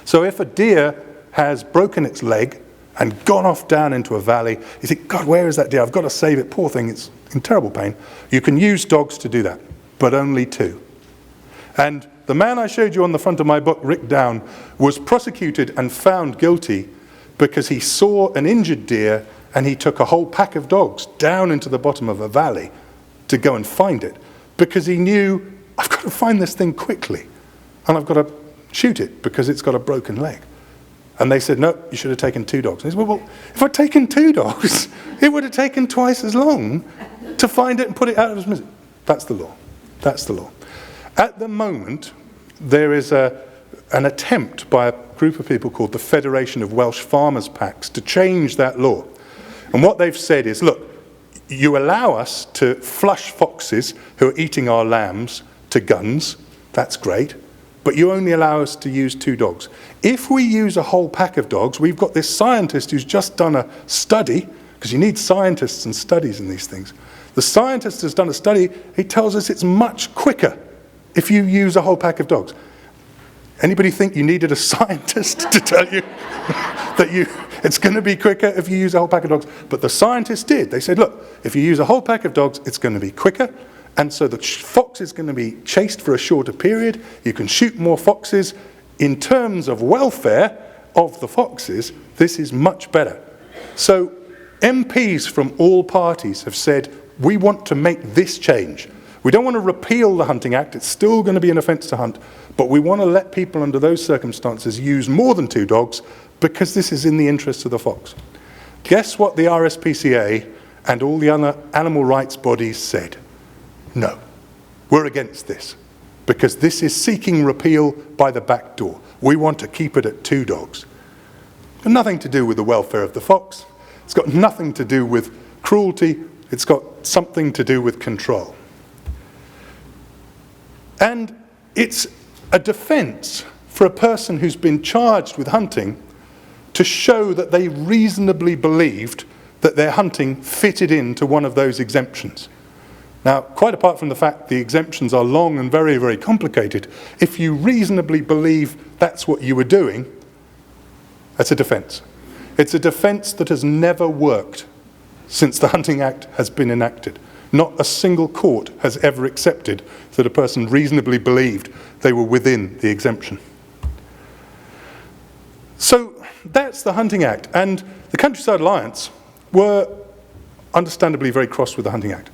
So if a deer has broken its leg and gone off down into a valley, you think, God, where is that deer? I've got to save it, poor thing, it's in terrible pain. You can use dogs to do that, but only 2. And the man I showed you on the front of my book, Rick Down, was prosecuted and found guilty because he saw an injured deer and he took a whole pack of dogs down into the bottom of a valley to go and find it, because he knew, I've got to find this thing quickly, and I've got to shoot it because it's got a broken leg. And they said, no, you should have taken 2 dogs. And he said, well, if I'd taken 2 dogs, it would have taken twice as long to find it and put it out of his misery. That's the law. That's the law. At the moment, there is an attempt by a group of people called the Federation of Welsh Farmers Packs to change that law. And what they've said is, look, you allow us to flush foxes who are eating our lambs to guns, that's great, but you only allow us to use 2 dogs. If we use a whole pack of dogs, we've got this scientist who's just done a study, because you need scientists and studies in these things. The scientist has done a study, he tells us it's much quicker if you use a whole pack of dogs. Anybody think you needed a scientist to tell you that it's going to be quicker if you use a whole pack of dogs? But the scientists did. They said, look, if you use a whole pack of dogs, it's going to be quicker. And so the fox is going to be chased for a shorter period. You can shoot more foxes. In terms of welfare of the foxes, this is much better. So MPs from all parties have said, we want to make this change. We don't want to repeal the Hunting Act. It's still going to be an offence to hunt. But we want to let people under those circumstances use more than 2 dogs because this is in the interest of the fox. Guess what the RSPCA and all the other animal rights bodies said? No, we're against this because this is seeking repeal by the back door. We want to keep it at 2 dogs. Got nothing to do with the welfare of the fox. It's got nothing to do with cruelty. It's got something to do with control. And it's a defence for a person who's been charged with hunting to show that they reasonably believed that their hunting fitted into one of those exemptions. Now, quite apart from the fact the exemptions are long and very, very complicated, if you reasonably believe that's what you were doing, that's a defence. It's a defence that has never worked since the Hunting Act has been enacted. Not a single court has ever accepted that a person reasonably believed they were within the exemption. So that's the Hunting Act. And the Countryside Alliance were understandably very cross with the Hunting Act.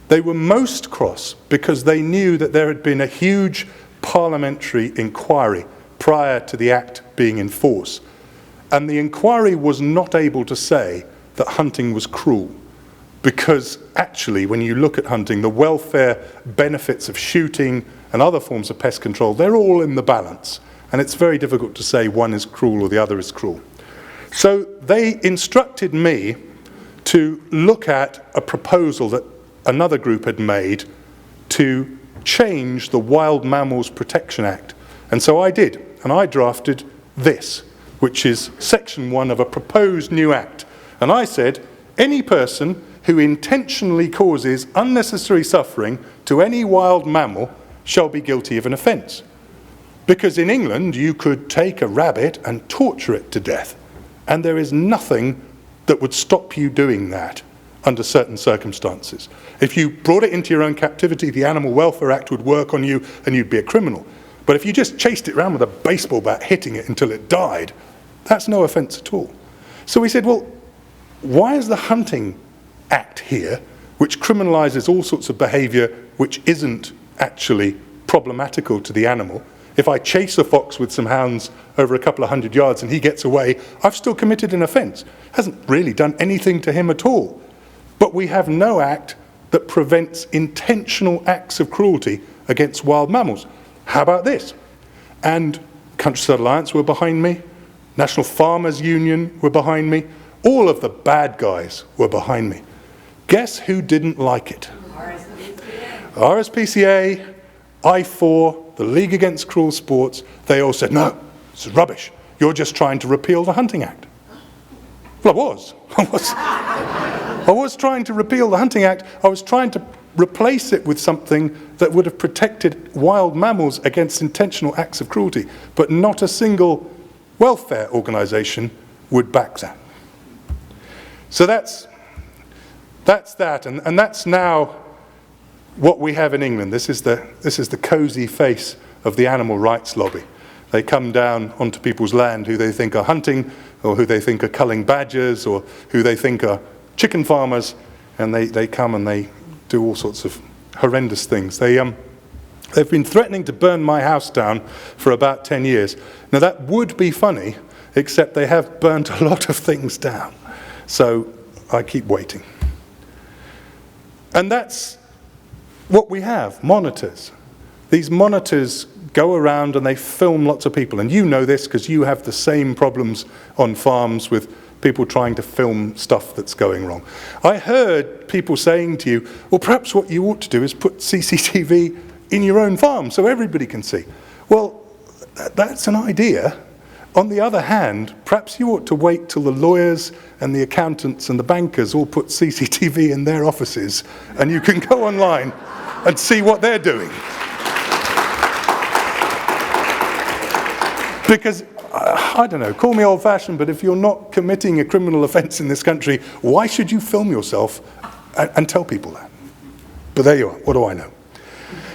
They were most cross because they knew that there had been a huge parliamentary inquiry prior to the Act being in force. And the inquiry was not able to say that hunting was cruel. Because actually, when you look at hunting, the welfare benefits of shooting and other forms of pest control, they're all in the balance. And it's very difficult to say one is cruel or the other is cruel. So they instructed me to look at a proposal that another group had made to change the Wild Mammals Protection Act. And so I did, and I drafted this, which is section 1 of a proposed new act. And I said, any person who intentionally causes unnecessary suffering to any wild mammal shall be guilty of an offence. Because in England, you could take a rabbit and torture it to death, and there is nothing that would stop you doing that under certain circumstances. If you brought it into your own captivity, the Animal Welfare Act would work on you and you'd be a criminal. But if you just chased it around with a baseball bat, hitting it until it died, that's no offence at all. So we said, well, why is the Hunting Act here which criminalizes all sorts of behavior which isn't actually problematical to the animal. If I chase a fox with some hounds over a couple of 100 yards and he gets away, I've still committed an offence. Hasn't really done anything to him at all. But we have no act that prevents intentional acts of cruelty against wild mammals. How about this? And Countryside Alliance were behind me, National Farmers Union were behind me, all of the bad guys were behind me. Guess who didn't like it? RSPCA, I4, the League Against Cruel Sports, they all said, no, this is rubbish. You're just trying to repeal the Hunting Act. Well, I was trying to repeal the Hunting Act. I was trying to replace it with something that would have protected wild mammals against intentional acts of cruelty, but not a single welfare organisation would back that. So that's that, and that's now what we have in England. This is the cosy face of the animal rights lobby. They come down onto people's land who they think are hunting, or who they think are culling badgers, or who they think are chicken farmers, and they come and they do all sorts of horrendous things. They've been threatening to burn my house down for about 10 years. Now that would be funny, except they have burnt a lot of things down. So I keep waiting. And that's what we have, monitors. These monitors go around and they film lots of people. And you know this because you have the same problems on farms with people trying to film stuff that's going wrong. I heard people saying to you, well, perhaps what you ought to do is put CCTV in your own farm so everybody can see. Well, that's an idea. On the other hand, perhaps you ought to wait till the lawyers and the accountants and the bankers all put CCTV in their offices and you can go online and see what they're doing. Because, I don't know, call me old-fashioned, but if you're not committing a criminal offence in this country, why should you film yourself and tell people that? But there you are, what do I know?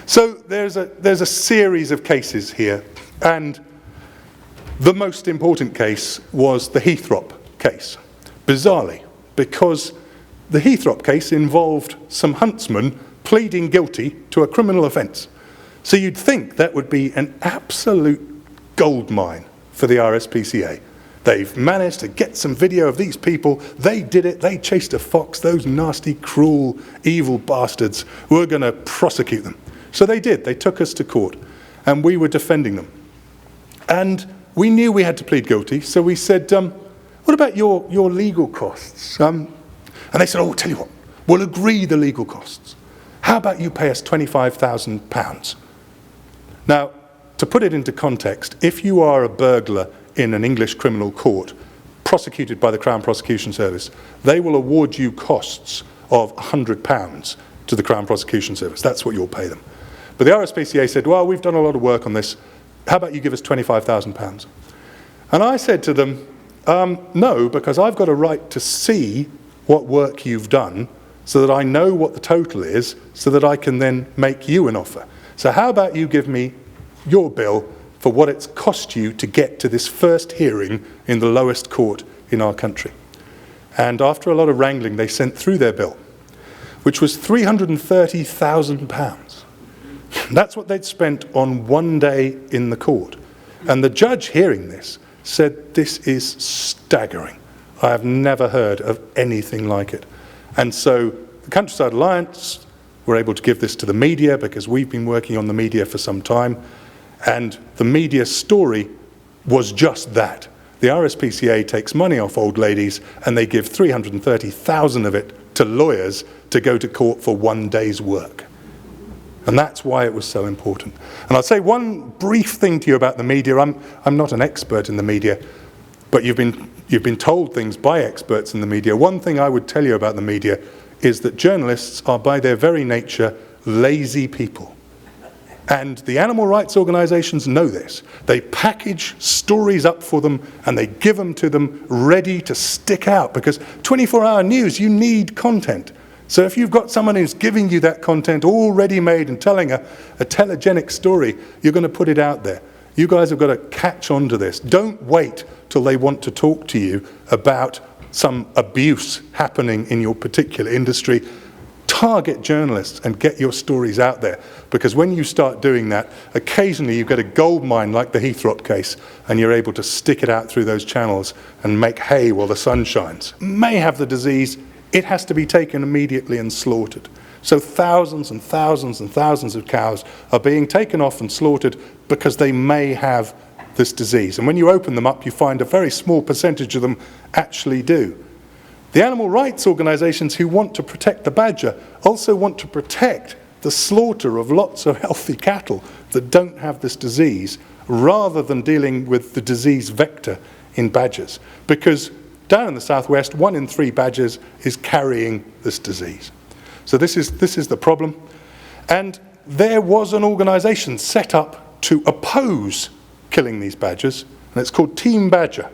So there's a series of cases here, and the most important case was the Heathrop case, bizarrely, because the Heathrop case involved some huntsmen pleading guilty to a criminal offence. So you'd think that would be an absolute goldmine for the RSPCA. They've managed to get some video of these people. They did it. They chased a fox. Those nasty, cruel, evil bastards. We're going to prosecute them. So they did. They took us to court, and we were defending them. And we knew we had to plead guilty, so we said, what about your legal costs? And they said, oh, I'll tell you what, we'll agree the legal costs. How about you pay us £25,000? Now, to put it into context, if you are a burglar in an English criminal court, prosecuted by the Crown Prosecution Service, they will award you costs of £100 to the Crown Prosecution Service. That's what you'll pay them. But the RSPCA said, well, we've done a lot of work on this. How about you give us £25,000? And I said to them, no, because I've got a right to see what work you've done so that I know what the total is so that I can then make you an offer. So how about you give me your bill for what it's cost you to get to this first hearing in the lowest court in our country. And after a lot of wrangling, they sent through their bill, which was £330,000. That's what they'd spent on one day in the court. And the judge hearing this said, this is staggering. I have never heard of anything like it. And so the Countryside Alliance were able to give this to the media because we've been working on the media for some time. And the media story was just that. The RSPCA takes money off old ladies and they give $330,000 of it to lawyers to go to court for one day's work. And that's why it was so important. And I'll say one brief thing to you about the media. I'm not an expert in the media, but you've been told things by experts in the media. One thing I would tell you about the media is that journalists are by their very nature lazy people. And the animal rights organisations know this. They package stories up for them and they give them to them ready to stick out, because 24-hour news, you need content. So if you've got someone who's giving you that content already made and telling a telegenic story, you're going to put it out there. You guys have got to catch on to this. Don't wait till they want to talk to you about some abuse happening in your particular industry. target journalists and get your stories out there, because when you start doing that, occasionally you get a gold mine like the Heathrop case, and you're able to stick it out through those channels and make hay while the sun shines. May have the disease, it has to be taken immediately and slaughtered. So thousands and thousands and thousands of cows are being taken off and slaughtered because they may have this disease. And when you open them up, you find a very small percentage of them actually do. The animal rights organizations who want to protect the badger also want to protect the slaughter of lots of healthy cattle that don't have this disease, rather than dealing with the disease vector in badgers. Because down in the southwest, 1 in 3 badgers is carrying this disease. So this is the problem. And there was an organization set up to oppose killing these badgers, and it's called Team Badger.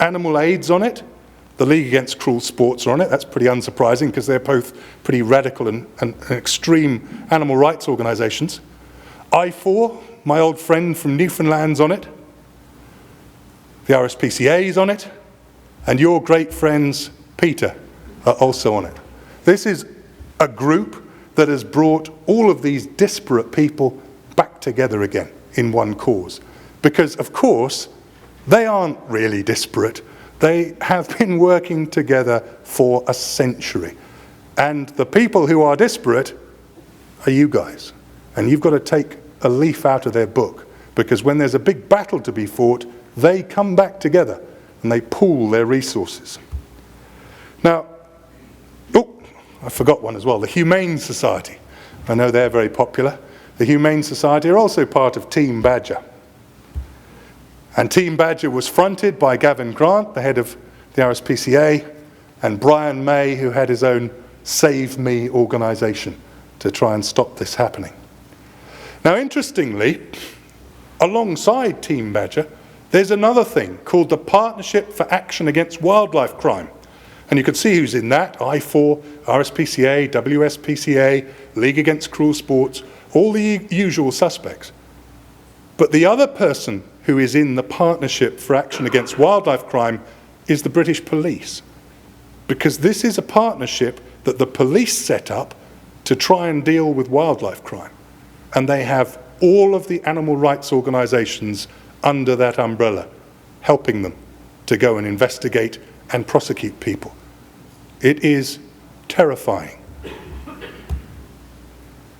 Animal Aid's on it. The League Against Cruel Sports are on it. That's pretty unsurprising, because they're both pretty radical and extreme animal rights organizations. I4, my old friend from Newfoundland's on it. The RSPCA is on it. And your great friends, Peter, are also on it. This is a group that has brought all of these disparate people back together again in one cause. Because, of course, they aren't really disparate. They have been working together for a century. And the people who are disparate are you guys. And you've got to take a leaf out of their book, because when there's a big battle to be fought, they come back together and they pool their resources. Now, I forgot one as well, the Humane Society. I know they're very popular. The Humane Society are also part of Team Badger. And Team Badger was fronted by Gavin Grant, the head of the RSPCA, and Brian May, who had his own Save Me organisation to try and stop this happening. Now, interestingly, alongside Team Badger, there's another thing called the Partnership for Action Against Wildlife Crime. And you can see who's in that: I4, RSPCA, WSPCA, League Against Cruel Sports, all the usual suspects. But the other person who is in the Partnership for Action Against Wildlife Crime is the British police. Because this is a partnership that the police set up to try and deal with wildlife crime. And they have all of the animal rights organisations under that umbrella, helping them to go and investigate and prosecute people. It is terrifying.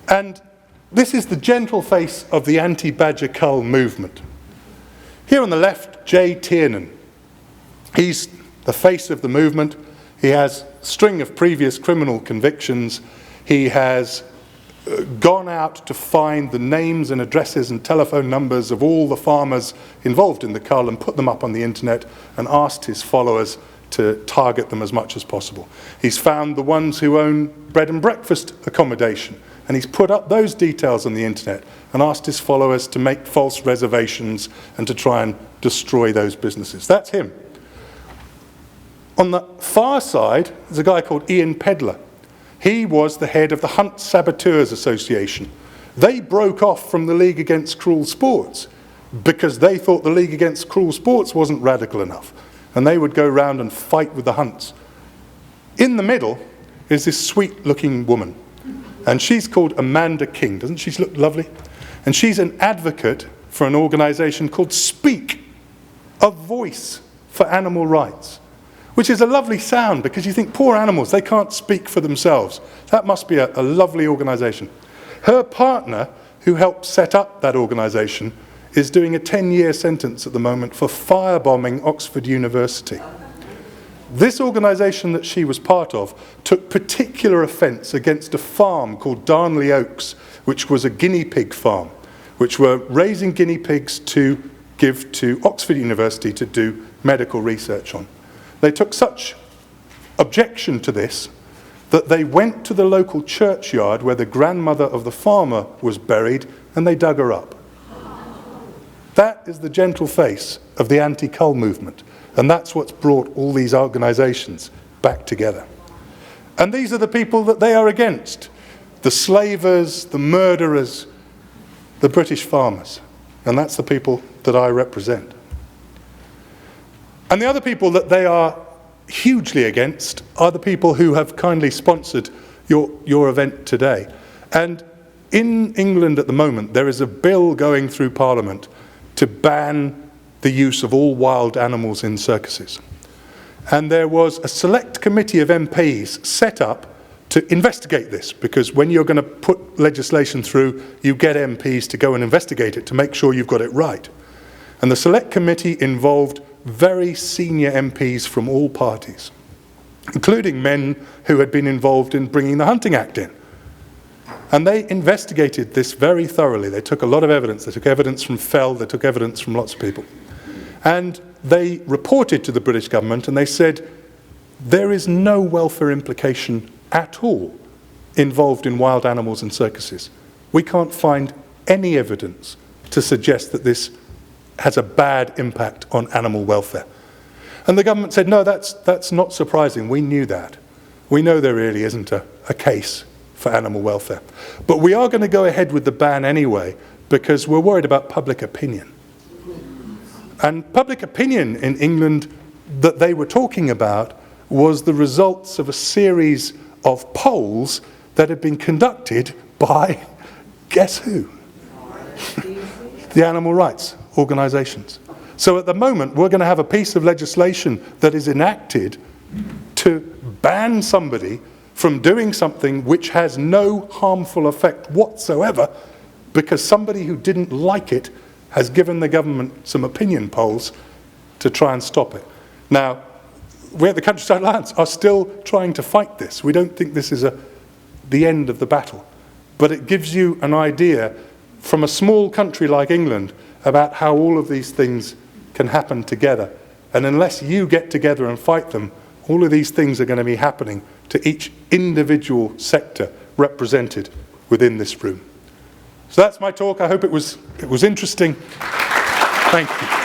And this is the gentle face of the anti-badger cull movement. Here on the left, Jay Tiernan. He's the face of the movement. He has a string of previous criminal convictions. He has gone out to find the names and addresses and telephone numbers of all the farmers involved in the cull and put them up on the internet, and asked his followers to target them as much as possible. He's found the ones who own bread and breakfast accommodation, and he's put up those details on the internet and asked his followers to make false reservations and to try and destroy those businesses. That's him. On the far side, there's a guy called Ian Pedler. He was the head of the Hunt Saboteurs Association. They broke off from the League Against Cruel Sports because they thought the League Against Cruel Sports wasn't radical enough, and they would go round and fight with the hunts. In the middle is this sweet-looking woman, and she's called Amanda King. Doesn't she look lovely? And she's an advocate for an organisation called Speak, a voice for animal rights, which is a lovely sound, because you think, poor animals, they can't speak for themselves. That must be a lovely organisation. Her partner, who helped set up that organisation, is doing a 10-year sentence at the moment for firebombing Oxford University. This organisation that she was part of took particular offence against a farm called Darnley Oaks, which was a guinea pig farm, which were raising guinea pigs to give to Oxford University to do medical research on. They took such objection to this that they went to the local churchyard where the grandmother of the farmer was buried, and they dug her up. That is the gentle face of the anti-cull movement, and that's what's brought all these organisations back together. And these are the people that they are against: the slavers, the murderers, the British farmers. And that's the people that I represent. And the other people that they are hugely against are the people who have kindly sponsored your event today. And in England at the moment, there is a bill going through Parliament to ban the use of all wild animals in circuses. And there was a select committee of MPs set up to investigate this, because when you're going to put legislation through, you get MPs to go and investigate it to make sure you've got it right. And the select committee involved very senior MPs from all parties, including men who had been involved in bringing the Hunting Act in. And they investigated this very thoroughly. They took a lot of evidence. They took evidence from Fell, they took evidence from lots of people. And they reported to the British government and they said, there is no welfare implication at all involved in wild animals and circuses. We can't find any evidence to suggest that this has a bad impact on animal welfare. And the government said, no, that's not surprising. We knew that. We know there really isn't a case for animal welfare. But we are going to go ahead with the ban anyway, because we're worried about public opinion. And public opinion in England that they were talking about was the results of a series of polls that had been conducted by, guess who? The animal rights organisations. So at the moment, we're going to have a piece of legislation that is enacted to ban somebody from doing something which has no harmful effect whatsoever, because somebody who didn't like it has given the government some opinion polls to try and stop it. Now, we at the Countryside Alliance are still trying to fight this. We don't think this is the end of the battle. But it gives you an idea from a small country like England about how all of these things can happen together. And unless you get together and fight them, all of these things are going to be happening to each individual sector represented within this room. So that's my talk. I hope it was interesting. Thank you.